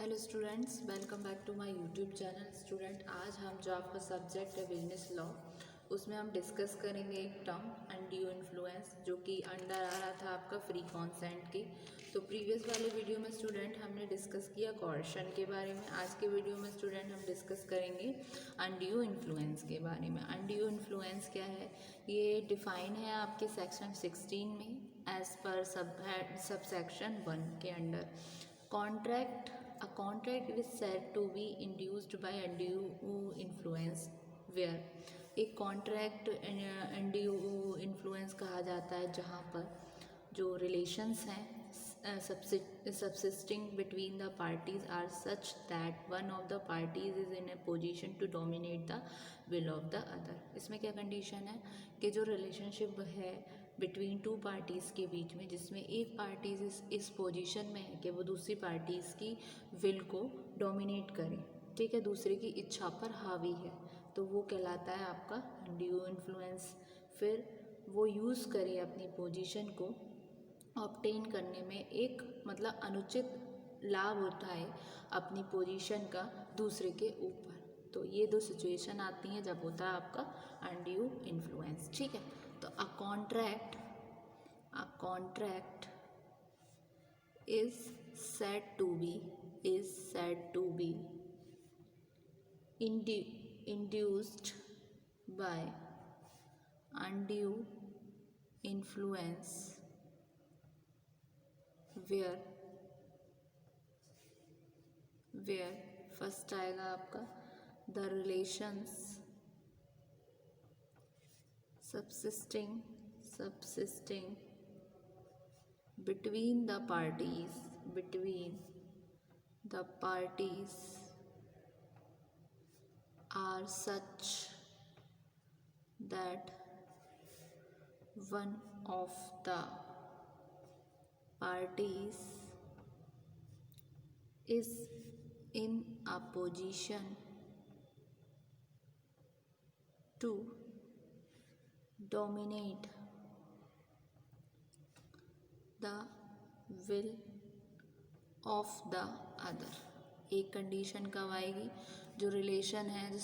Hello students, welcome back to my YouTube channel. Student, आज हम जो आपका सब्जेक्ट है बिजनेस लॉ, उसमें हम डिस्कस करेंगे एक टर्म अनड्यू इन्फ्लुएंस, जो कि अंडर आ रहा था आपका फ्री कॉन्सेंट के। तो प्रीवियस वाले वीडियो में स्टूडेंट हमने डिस्कस किया कॉर्शन के बारे में। आज के वीडियो में स्टूडेंट हम डिस्कस करेंगे अनड्यू इन्फ्लुएंस के बारे में। अनड्यू इन्फ्लुएंस क्या है, ये डिफाइन है आपके सेक्शन 16 में एज पर सब सेक्शन 1 के under. A contract is said to be induced by undue influence where एक कॉन्ट्रैक्ट undue influence कहा जाता है जहाँ पर जो रिलेशंस हैं subsisting between the parties are such that one of the parties is in a position to dominate the will of the other। इसमें क्या कंडीशन है कि जो रिलेशनशिप है बिटवीन टू पार्टीज़ के बीच में, जिसमें एक पार्टीज इस पोजीशन में है कि वो दूसरी पार्टीज़ की विल को डोमिनेट करे, ठीक है, दूसरे की इच्छा पर हावी है, तो वो कहलाता है आपका अनड्यू इन्फ्लुएंस। फिर वो यूज़ करे अपनी पोजीशन को ऑब्टेन करने में, एक मतलब अनुचित लाभ उठाए अपनी पोजीशन का दूसरे के ऊपर। तो ये दो सिचुएशन आती हैं जब होता है आपका अनड्यू इन्फ्लुएंस, ठीक है। तो a contract is said to be induced by undue influence where first आएगा आपका the relations subsisting between the parties are such that one of the parties is in a position to dominate the will of the other। एक condition कब आएगी, जो relation है जो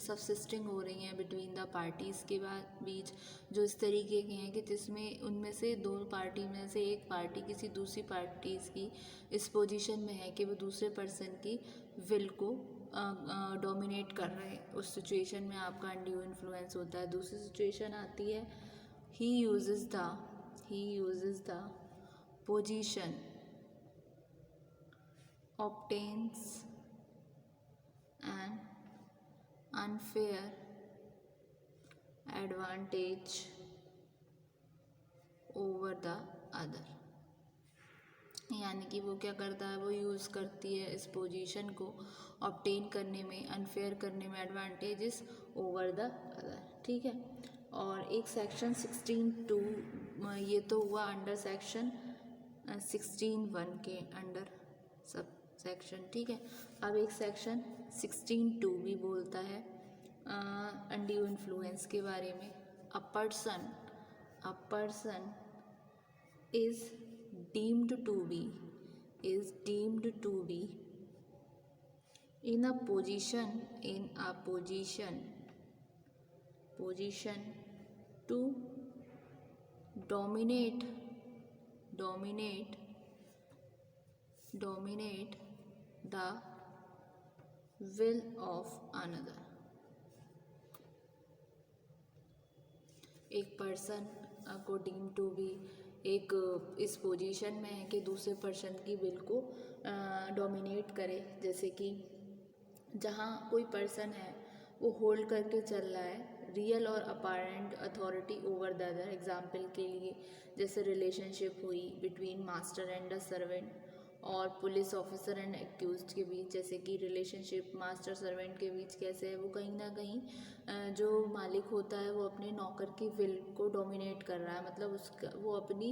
subsisting हो रही हैं बिटवीन द पार्टीज़ के बीच, जो इस तरीके के हैं कि जिसमें उनमें से दो पार्टी में से एक पार्टी किसी दूसरी पार्टीज़ की इस पोजीशन में है कि वो दूसरे पर्सन की विल को डोमिनेट कर रहे हैं, उस सिचुएशन में आपका अनड्यू इन्फ्लुएंस होता है। दूसरी सिचुएशन आती है he uses the position obtains an unfair advantage over the other। यानी कि वो क्या करता है, वो यूज़ करती है इस पोजीशन को ऑब्टेन करने में, अनफेयर करने में, एडवांटेजेस ओवर द अदर, ठीक है। और एक सेक्शन 16(2) ये तो हुआ अंडर सेक्शन 16(1) के अंडर सब सेक्शन, ठीक है। अब एक सेक्शन 16(2) भी बोलता है अनड्यू इन्फ्लुएंस के बारे में। A person is deemed to be in a position to dominate the will of another। एक पर्सन को डीम टू बी एक इस पोजीशन में है कि दूसरे पर्सन की विल को डोमिनेट करे। जैसे कि जहाँ कोई पर्सन है वो होल्ड करके चल रहा है रियल और apparent authority over the other. Example के लिए जैसे रिलेशनशिप हुई between master and the servant और पुलिस ऑफिसर एंड एक्यूज्ड के बीच, जैसे कि रिलेशनशिप मास्टर सर्वेंट के बीच कैसे है, वो कहीं ना कहीं जो मालिक होता है वो अपने नौकर की विल को डोमिनेट कर रहा है, मतलब उसका वो अपनी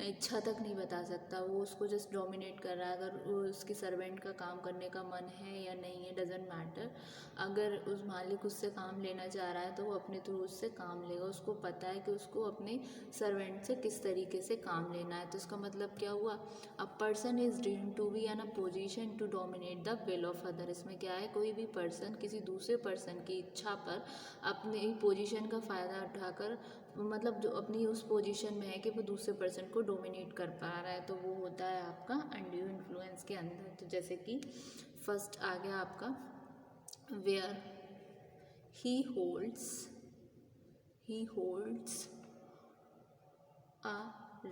इच्छा तक नहीं बता सकता, वो उसको जस्ट डोमिनेट कर रहा है। अगर उसके सर्वेंट का काम करने का मन है या नहीं है डजेंट मैटर, अगर उस मालिक उससे काम लेना चाह रहा है तो वो अपने थ्रू उससे काम लेगा। उसको पता है कि उसको अपने सर्वेंट से किस तरीके से काम लेना है। तो इसका मतलब क्या हुआ, a person is deemed to be in a position to dominate the will of other। इसमें क्या है, कोई भी पर्सन किसी दूसरे पर्सन की इच्छा पर अपनी पोजीशन का फ़ायदा उठाकर, मतलब जो अपनी उस पोजीशन में है कि वो दूसरे पर्सन को डोमिनेट कर पा रहा है, तो वो होता है आपका अनड्यू इन्फ्लुएंस के अंदर। तो जैसे कि फर्स्ट आ गया आपका where he holds a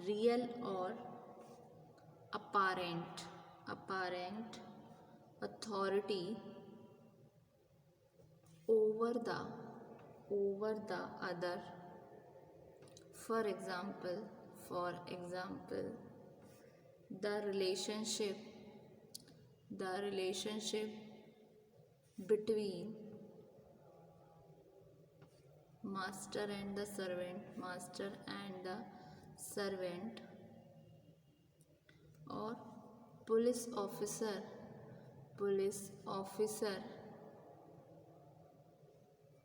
real or apparent authority over the other। For example, the relationship between master and the servant, or police officer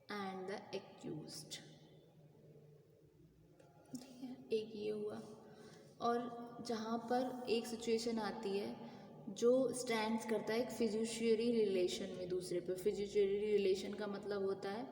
and the accused। ठीक है, एक ये हुआ। और जहाँ पर एक सिचुएशन आती है जो स्टैंड्स करता है एक फिजुशियरी रिलेशन में दूसरे पे। फिजुशियरी रिलेशन का मतलब होता है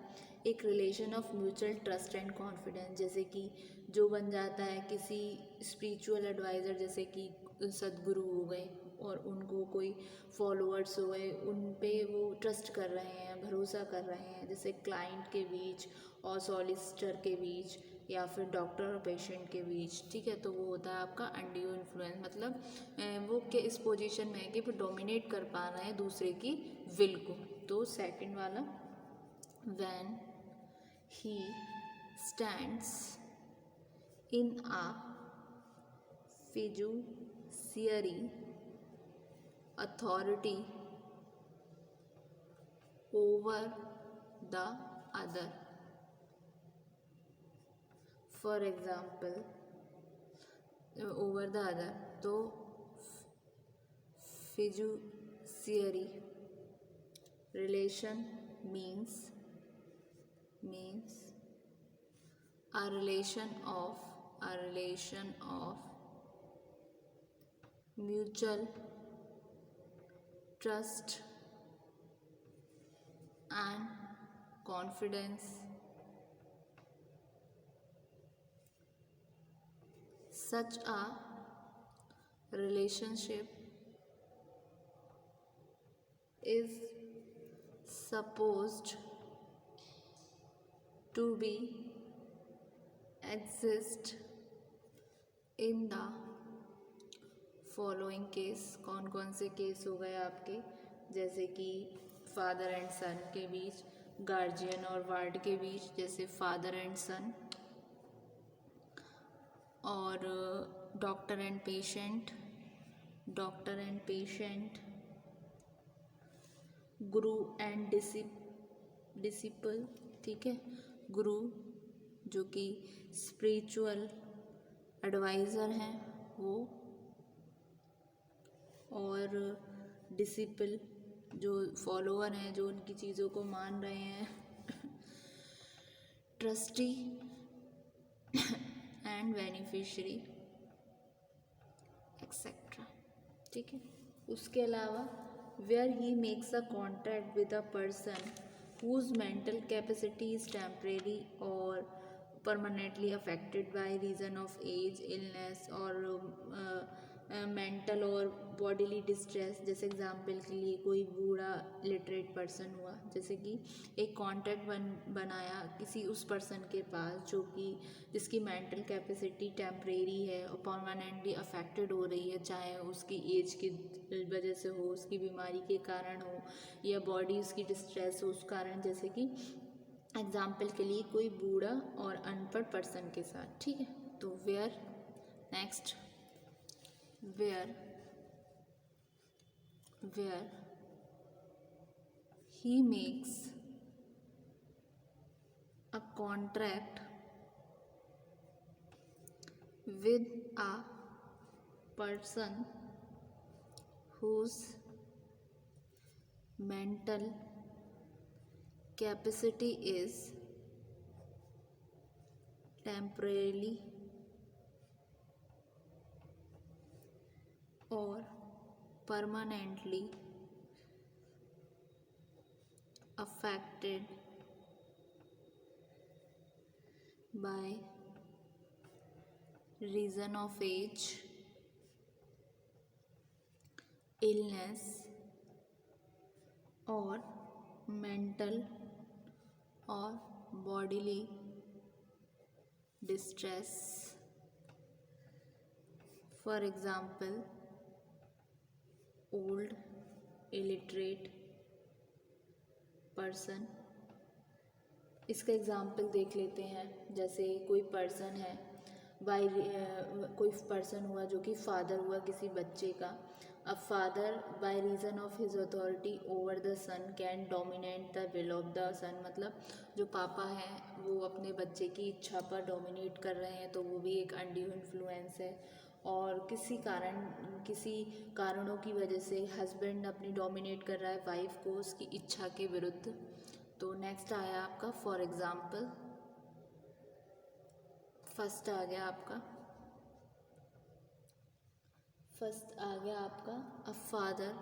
एक relation of mutual trust and confidence. जैसे कि जो बन जाता है किसी स्पिरिचुअल एडवाइज़र, जैसे कि सदगुरु हो गए और उनको कोई फॉलोअर्स हो गए, उन पे वो ट्रस्ट कर रहे हैं, भरोसा कर रहे हैं, जैसे क्लाइंट के बीच और सॉलिसिटर के बीच या फिर डॉक्टर और पेशेंट के बीच। ठीक है, तो वो होता है आपका अनड्यू इन्फ्लुएंस। मतलब वो के इस पोजीशन में है कि वो डोमिनेट कर पा रहे हैं दूसरे की विल को। तो सेकंड वाला, when he stands in a fiduciary authority over the other। For example, over the other, तो fiduciary relation means a relation of mutual trust and confidence। Such a relationship is supposed to be exist in the following case. कौन कौन से case हो गए आपके, जैसे कि father and सन के बीच, गार्जियन और वार्ड के बीच, जैसे फादर एंड सन, और doctor and patient, Guru and disciple. ठीक है, गुरु जो कि स्पिरिचुअल एडवाइज़र हैं वो, और डिसिपल जो फॉलोअर हैं, जो उनकी चीज़ों को मान रहे हैं, ट्रस्टी एंड बेनिफिशियरी एक्सेट्रा। ठीक है, उसके अलावा where he makes a contract with a person whose mental capacity is temporary or permanently affected by reason of age, illness or mental और बॉडीली डिस्ट्रेस। जैसे एग्जाम्पल के लिए कोई बूढ़ा लिटरेट पर्सन हुआ, जैसे कि एक कॉन्ट्रैक्ट बनाया किसी उस पर्सन के पास जो कि जिसकी मेंटल कैपेसिटी टेम्परेरी है और परमानेंटली अफेक्टेड हो रही है, चाहे उसकी एज की वजह से हो, उसकी बीमारी के कारण हो, या बॉडी उसकी डिस्ट्रेस हो उस कारण। जैसे कि एग्जाम्पल के लिए कोई बूढ़ा और अनपढ़ पर्सन के साथ। ठीक है, तो where next, where he makes a contract with a person whose mental capacity is temporarily or permanently affected by reason of age, illness, or mental or bodily distress. For example, old, illiterate person. इसका example देख लेते हैं। जैसे कोई person है, कोई person हुआ जो कि फादर हुआ किसी बच्चे का। अब father by reason of his authority over the son can dominate the will of the son, मतलब जो पापा हैं वो अपने बच्चे की इच्छा पर डोमिनेट कर रहे हैं, तो वो भी एक अनड्यू इन्फ्लुएंस है। और किसी कारणों की वजह से हस्बैंड अपनी डोमिनेट कर रहा है वाइफ को उसकी इच्छा के विरुद्ध। तो नेक्स्ट आया आपका फॉर एग्जाम्पल, फर्स्ट आ गया आपका a father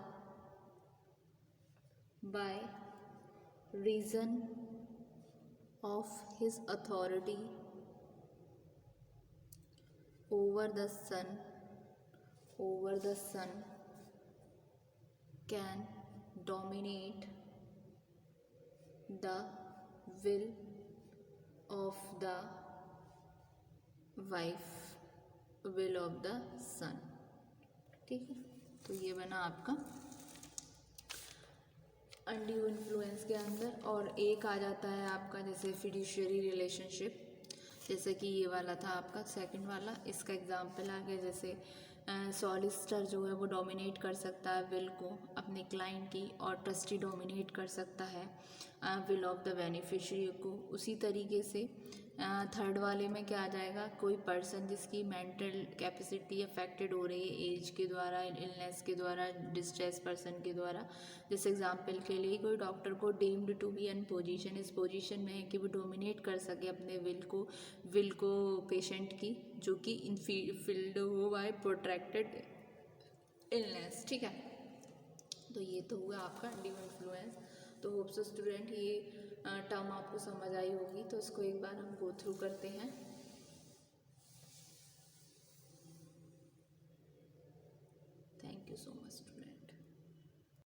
by reason of his authority over the son can dominate the will of the wife, will of the son। ठीक है, तो ये बना आपका अनड्यू इन्फ्लुएंस के अंदर। और एक आ जाता है आपका जैसे फिड्यूशियरी रिलेशनशिप, जैसे कि ये वाला था आपका सेकंड वाला। इसका एग्जांपल आ गया जैसे सॉलिसिटर जो है वो डोमिनेट कर सकता है विल को अपने क्लाइंट की, और ट्रस्टी डोमिनेट कर सकता है विल ऑफ द बेनिफिशियरी को। उसी तरीके से थर्ड वाले में क्या आ जाएगा, कोई पर्सन जिसकी मेंटल कैपेसिटी अफेक्टेड हो रही है एज के द्वारा, इलनेस के द्वारा, डिस्ट्रेस पर्सन के द्वारा। जैसे एग्जांपल के लिए कोई डॉक्टर को deemed to be in position, इस पोजीशन में है कि वो डोमिनेट कर सके अपने विल को पेशेंट की, जो कि इनफिल्ड हो बाय प्रोट्रैक्टेड इलनेस। ठीक है, तो ये तो हुआ आपका अनड्यू इन्फ्लुएंस। तो होप सो स्टूडेंट ये टर्म आपको समझ आई होगी, तो इसको एक बार हम गो थ्रू करते हैं।